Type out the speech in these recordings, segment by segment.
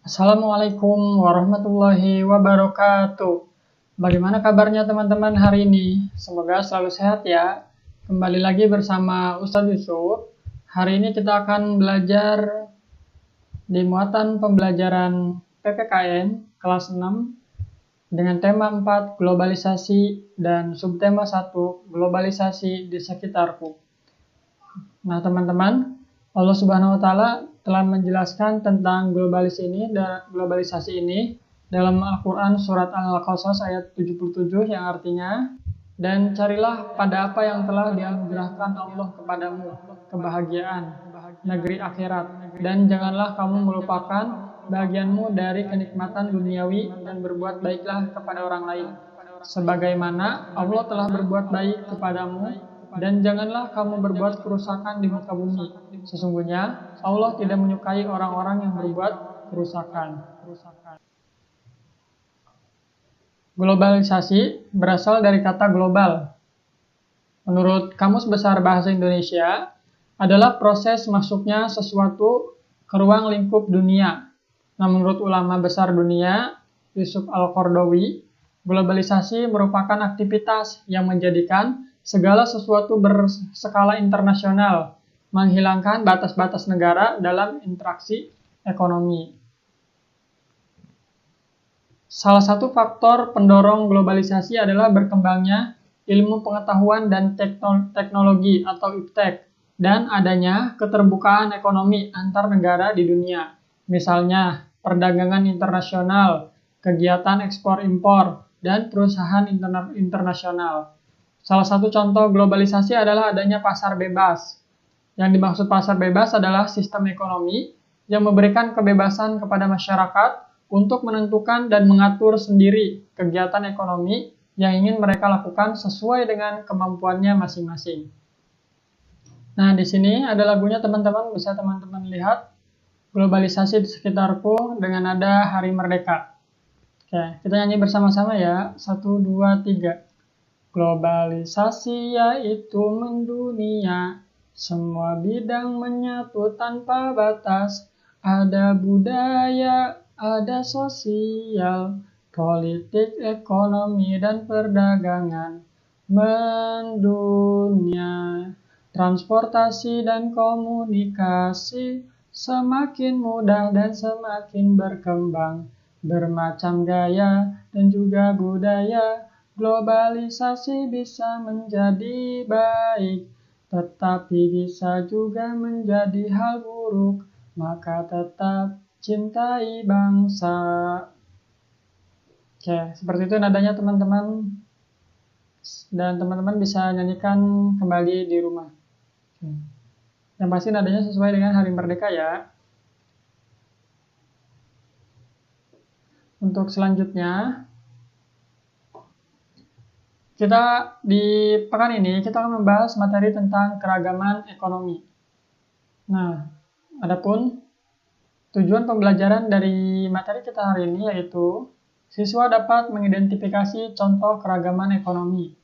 Assalamualaikum warahmatullahi wabarakatuh. Bagaimana kabarnya teman-teman hari ini? Semoga selalu sehat ya. Kembali lagi bersama Ustadz Yusuf. Hari ini kita akan belajar di muatan pembelajaran PPKN kelas 6 dengan tema 4 globalisasi dan subtema 1 globalisasi di sekitarku. Nah teman-teman, Allah Subhanahu wa Ta'ala telah menjelaskan tentang globalisasi ini dalam Al-Quran surat Al-Qasas ayat 77 yang artinya, dan carilah pada apa yang telah dianugerahkan Allah kepadamu, kebahagiaan, negeri akhirat, dan janganlah kamu melupakan bagianmu dari kenikmatan duniawi dan berbuat baiklah kepada orang lain, sebagaimana Allah telah berbuat baik kepadamu, dan janganlah kamu berbuat kerusakan di muka bumi. Sesungguhnya Allah tidak menyukai orang-orang yang berbuat kerusakan. Globalisasi berasal dari kata global. Menurut Kamus Besar Bahasa Indonesia, adalah proses masuknya sesuatu ke ruang lingkup dunia. Nah, menurut ulama besar dunia, Yusuf Al-Qaradawi, globalisasi merupakan aktivitas yang menjadikan segala sesuatu berskala internasional, menghilangkan batas-batas negara dalam interaksi ekonomi. Salah satu faktor pendorong globalisasi adalah berkembangnya ilmu pengetahuan dan teknologi atau iptek, dan adanya keterbukaan ekonomi antar negara di dunia. Misalnya, perdagangan internasional, kegiatan ekspor-impor, dan perusahaan internasional. Salah satu contoh globalisasi adalah adanya pasar bebas. Yang dimaksud pasar bebas adalah sistem ekonomi yang memberikan kebebasan kepada masyarakat untuk menentukan dan mengatur sendiri kegiatan ekonomi yang ingin mereka lakukan sesuai dengan kemampuannya masing-masing. Nah, di sini ada lagunya teman-teman, bisa teman-teman lihat. Globalisasi di sekitarku dengan nada Hari Merdeka. Oke, kita nyanyi bersama-sama ya. 1, 2, 3. Globalisasi yaitu mendunia, semua bidang menyatu tanpa batas. Ada budaya, ada sosial, politik, ekonomi, dan perdagangan. Mendunia, transportasi dan komunikasi semakin mudah dan semakin berkembang. Bermacam gaya dan juga budaya. Globalisasi bisa menjadi baik, tetapi bisa juga menjadi hal buruk, maka tetap cintai bangsa. Oke, seperti itu nadanya teman-teman, dan teman-teman bisa nyanyikan kembali di rumah. Yang pasti nadanya sesuai dengan Hari Merdeka ya. Untuk selanjutnya, kita di pekan ini kita akan membahas materi tentang keragaman ekonomi. Nah, adapun tujuan pembelajaran dari materi kita hari ini yaitu siswa dapat mengidentifikasi contoh keragaman ekonomi.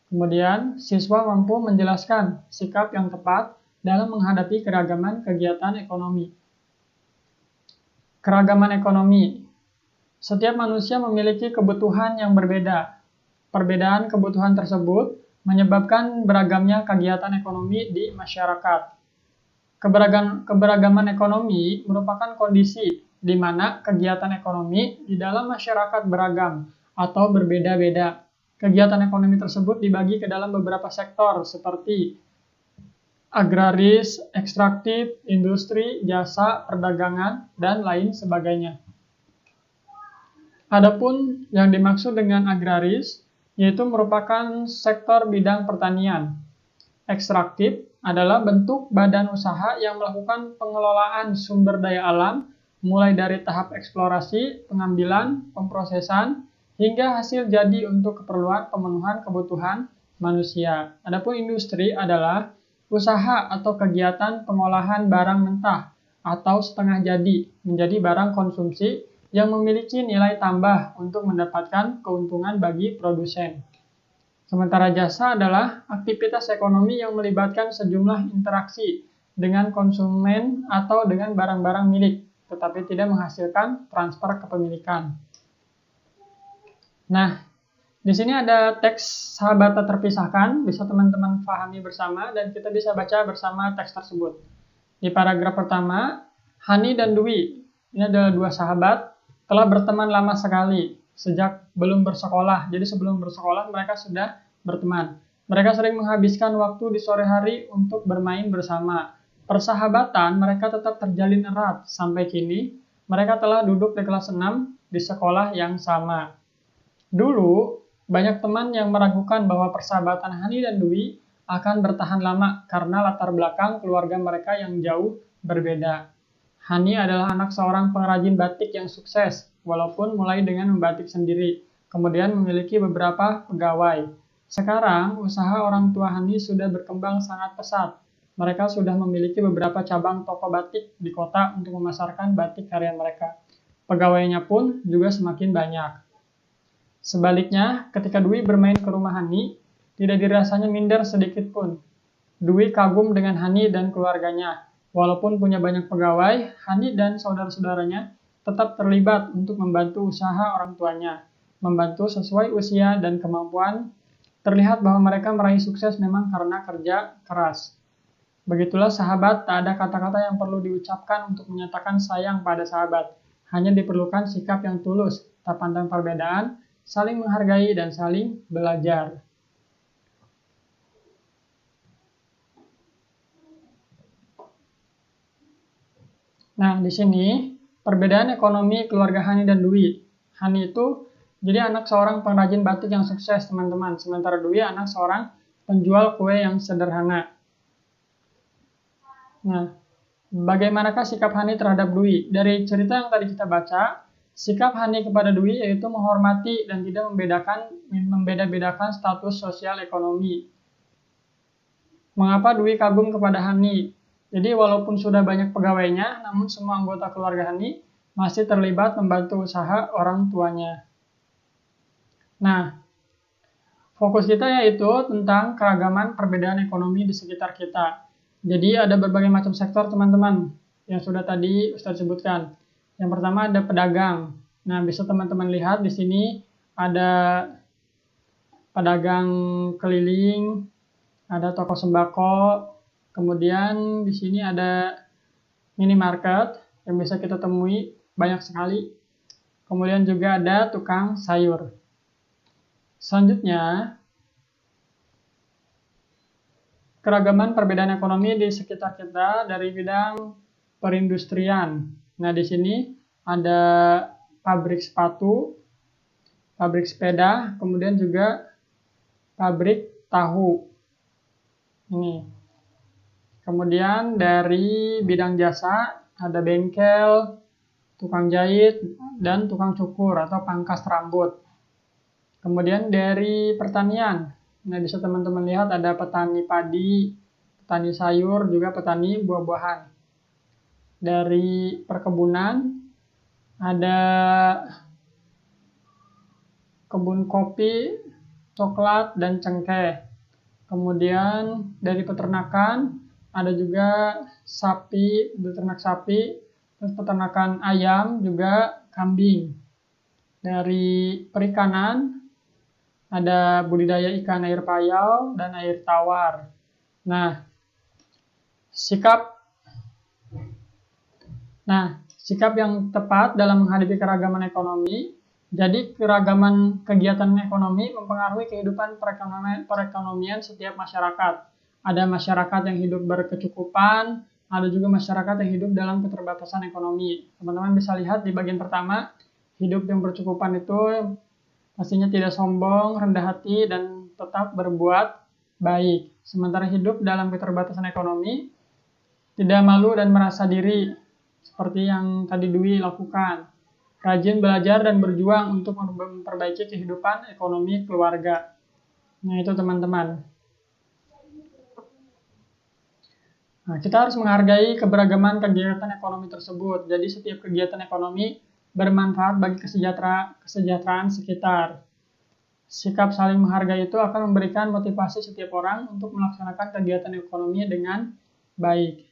Kemudian, siswa mampu menjelaskan sikap yang tepat dalam menghadapi keragaman kegiatan ekonomi. Keragaman ekonomi. Setiap manusia memiliki kebutuhan yang berbeda. Perbedaan kebutuhan tersebut menyebabkan beragamnya kegiatan ekonomi di masyarakat. Keberagaman ekonomi merupakan kondisi di mana kegiatan ekonomi di dalam masyarakat beragam atau berbeda-beda. Kegiatan ekonomi tersebut dibagi ke dalam beberapa sektor seperti agraris, ekstraktif, industri, jasa, perdagangan, dan lain sebagainya. Adapun yang dimaksud dengan agraris yaitu merupakan sektor bidang pertanian. Ekstraktif adalah bentuk badan usaha yang melakukan pengelolaan sumber daya alam, mulai dari tahap eksplorasi, pengambilan, pemrosesan, hingga hasil jadi untuk keperluan pemenuhan kebutuhan manusia. Adapun industri adalah usaha atau kegiatan pengolahan barang mentah atau setengah jadi menjadi barang konsumsi yang memiliki nilai tambah untuk mendapatkan keuntungan bagi produsen. Sementara jasa adalah aktivitas ekonomi yang melibatkan sejumlah interaksi dengan konsumen atau dengan barang-barang milik, tetapi tidak menghasilkan transfer kepemilikan. Nah, di sini ada teks sahabat tak terpisahkan, bisa teman-teman pahami bersama dan kita bisa baca bersama teks tersebut. Di paragraf pertama, Hani dan Dwi, ini adalah dua sahabat, telah berteman lama sekali, sejak belum bersekolah. Jadi sebelum bersekolah mereka sudah berteman. Mereka sering menghabiskan waktu di sore hari untuk bermain bersama. Persahabatan mereka tetap terjalin erat sampai kini. Mereka telah duduk di kelas 6 di sekolah yang sama. Dulu, banyak teman yang meragukan bahwa persahabatan Hani dan Dwi akan bertahan lama karena latar belakang keluarga mereka yang jauh berbeda. Hani adalah anak seorang pengrajin batik yang sukses, walaupun mulai dengan membatik sendiri, kemudian memiliki beberapa pegawai. Sekarang, usaha orang tua Hani sudah berkembang sangat pesat. Mereka sudah memiliki beberapa cabang toko batik di kota untuk memasarkan batik karya mereka. Pegawainya pun juga semakin banyak. Sebaliknya, ketika Dwi bermain ke rumah Hani, tidak dirasanya minder sedikit pun. Dwi kagum dengan Hani dan keluarganya. Walaupun punya banyak pegawai, Hani dan saudara-saudaranya tetap terlibat untuk membantu usaha orang tuanya, membantu sesuai usia dan kemampuan. Terlihat bahwa mereka meraih sukses memang karena kerja keras. Begitulah sahabat, tak ada kata-kata yang perlu diucapkan untuk menyatakan sayang pada sahabat. Hanya diperlukan sikap yang tulus, tak pandang perbedaan, saling menghargai dan saling belajar. Nah, di sini perbedaan ekonomi keluarga Hani dan Dwi. Hani itu jadi anak seorang pengrajin batik yang sukses, teman-teman. Sementara Dwi anak seorang penjual kue yang sederhana. Nah, bagaimanakah sikap Hani terhadap Dwi? Dari cerita yang tadi kita baca, sikap Hani kepada Dwi yaitu menghormati dan tidak membeda-bedakan status sosial ekonomi. Mengapa Dwi kagum kepada Hani? Jadi walaupun sudah banyak pegawainya, namun semua anggota keluarga Hani masih terlibat membantu usaha orang tuanya. Nah, fokus kita yaitu tentang keragaman perbedaan ekonomi di sekitar kita. Jadi ada berbagai macam sektor, teman-teman, yang sudah tadi Ustadz sebutkan. Yang pertama ada pedagang. Nah, bisa teman-teman lihat di sini ada pedagang keliling, ada toko sembako, kemudian di sini ada minimarket yang bisa kita temui banyak sekali. Kemudian juga ada tukang sayur. Selanjutnya, keragaman perbedaan ekonomi di sekitar kita dari bidang perindustrian. Nah, di sini ada pabrik sepatu, pabrik sepeda, kemudian juga pabrik tahu. Ini. Kemudian dari bidang jasa ada bengkel, tukang jahit, dan tukang cukur atau pangkas rambut. Kemudian dari pertanian, nah bisa teman-teman lihat ada petani padi, petani sayur, juga petani buah-buahan. Dari perkebunan ada kebun kopi, coklat, dan cengkeh. Kemudian dari peternakan ada juga sapi, beternak sapi, terus peternakan ayam, juga kambing. Dari perikanan ada budidaya ikan air payau dan air tawar. Nah, sikap yang tepat dalam menghadapi keragaman ekonomi. Jadi keragaman kegiatan ekonomi mempengaruhi kehidupan perekonomian setiap masyarakat. Ada masyarakat yang hidup berkecukupan, ada juga masyarakat yang hidup dalam keterbatasan ekonomi. Teman-teman bisa lihat di bagian pertama, hidup yang berkecukupan itu pastinya tidak sombong, rendah hati, dan tetap berbuat baik. Sementara hidup dalam keterbatasan ekonomi, tidak malu dan merasa diri, seperti yang tadi Dwi lakukan. Rajin belajar dan berjuang untuk memperbaiki kehidupan ekonomi keluarga. Nah, itu teman-teman. Nah, kita harus menghargai keberagaman kegiatan ekonomi tersebut. Jadi setiap kegiatan ekonomi bermanfaat bagi kesejahteraan sekitar. Sikap saling menghargai itu akan memberikan motivasi setiap orang untuk melaksanakan kegiatan ekonomi dengan baik.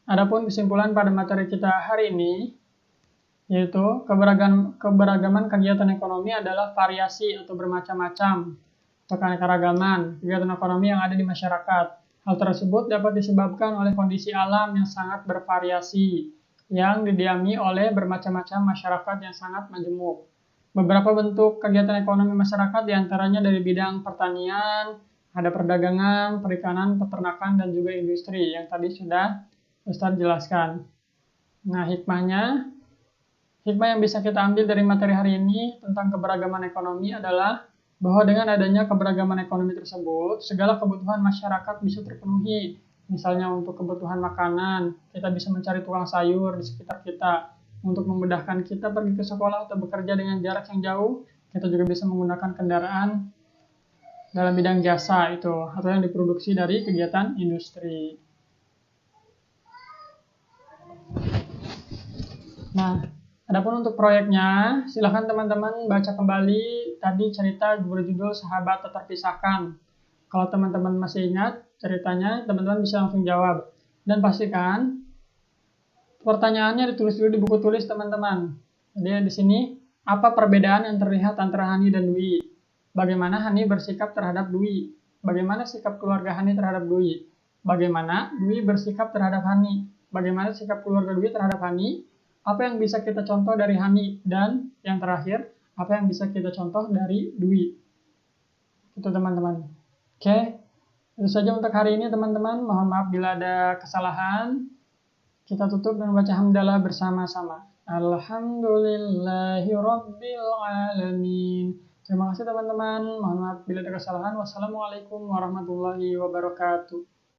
Adapun kesimpulan pada materi kita hari ini, yaitu keberagaman kegiatan ekonomi adalah variasi atau bermacam-macam atau keanekaragaman kegiatan ekonomi yang ada di masyarakat. Hal tersebut dapat disebabkan oleh kondisi alam yang sangat bervariasi, yang didiami oleh bermacam-macam masyarakat yang sangat majemuk. Beberapa bentuk kegiatan ekonomi masyarakat diantaranya dari bidang pertanian, ada perdagangan, perikanan, peternakan, dan juga industri yang tadi sudah Ustadz jelaskan. Nah, hikmah yang bisa kita ambil dari materi hari ini tentang keberagaman ekonomi adalah bahwa dengan adanya keberagaman ekonomi tersebut, segala kebutuhan masyarakat bisa terpenuhi. Misalnya untuk kebutuhan makanan, kita bisa mencari tukang sayur di sekitar kita. Untuk memudahkan kita pergi ke sekolah atau bekerja dengan jarak yang jauh, kita juga bisa menggunakan kendaraan dalam bidang jasa itu, atau yang diproduksi dari kegiatan industri. Nah, adapun untuk proyeknya, silakan teman-teman baca kembali tadi cerita berjudul Sahabat Tak Terpisahkan. Kalau teman-teman masih ingat ceritanya, teman-teman bisa langsung jawab. Dan pastikan pertanyaannya ditulis dulu di buku tulis teman-teman. Jadi di sini, apa perbedaan yang terlihat antara Hani dan Dwi? Bagaimana Hani bersikap terhadap Dwi? Bagaimana sikap keluarga Hani terhadap Dwi? Bagaimana Dwi bersikap terhadap Hani? Bagaimana sikap keluarga Dwi terhadap Hani? Apa yang bisa kita contoh dari Hani? Dan yang terakhir, apa yang bisa kita contoh dari Dwi? Itu teman-teman. Oke, itu saja untuk hari ini teman-teman. Mohon maaf bila ada kesalahan. Kita tutup dengan baca hamdalah bersama-sama. Alhamdulillahirrabbilalamin. Terima kasih teman-teman. Mohon maaf bila ada kesalahan. Wassalamualaikum warahmatullahi wabarakatuh.